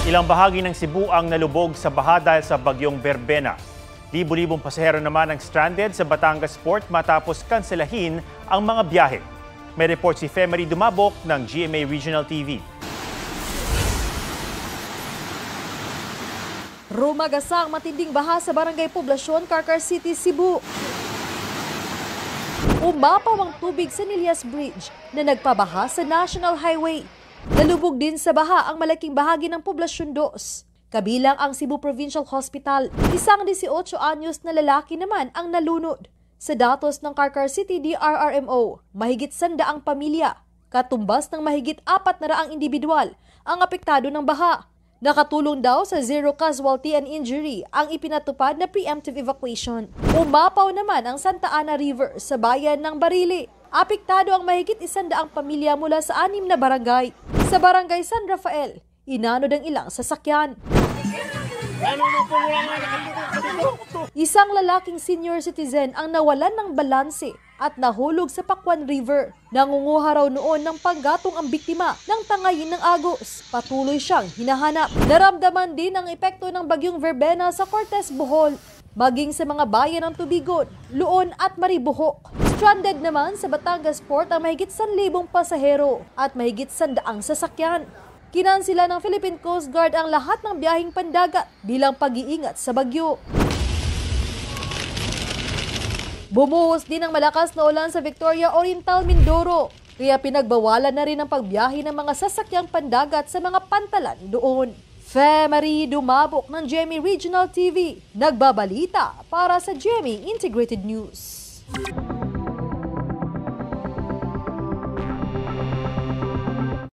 Ilang bahagi ng Cebu ang nalubog sa baha dahil sa bagyong Berbena. Libo-libong pasahero naman ang stranded sa Batangas Port matapos kanselahin ang mga biyahe. May report si Femery Dumabok ng GMA Regional TV. Rumagasang matinding baha sa Barangay Poblasyon, Carcar City, Cebu. Umapaw ang tubig sa Nilias Bridge na nagpabaha sa National Highway. Nalubog din sa baha ang malaking bahagi ng Poblasyon 2. Kabilang ang Cebu Provincial Hospital. Isang 18 anyos na lalaki naman ang nalunod. Sa datos ng Carcar City DRRMO, mahigit 100 pamilya, katumbas ng mahigit 400 individual ang apektado ng baha. Nakatulong daw sa zero casualty and injury ang ipinatupad na preemptive evacuation. Umapaw naman ang Santa Ana River sa bayan ng Barili. Apektado ang mahigit 100 pamilya mula sa 6 na barangay. Sa barangay San Rafael, inanod ang ilang sasakyan. Isang lalaking senior citizen ang nawalan ng balanse at nahulog sa Pakwan River. Nangunguha raw noon ng panggatong ang biktima ng tangayin ng agos. Patuloy siyang hinahanap. Naramdaman din ang epekto ng bagyong Verbena sa Cortez, Bohol, maging sa mga bayan ng Tubigon, Luon at Maribohok. Stranded naman sa Batangas Port ang mahigit 1,000 pasahero at mahigit 100 sasakyan. Kinansila ng Philippine Coast Guard ang lahat ng biyaheng pandagat bilang pag-iingat sa bagyo. Bumuhos din ang malakas na ulan sa Victoria Oriental, Mindoro, kaya pinagbawalan na rin ang pagbiyahe ng mga sasakyang pandagat sa mga pantalan doon. Femery Dumabok ng GMA Regional TV, nagbabalita para sa GMA Integrated News.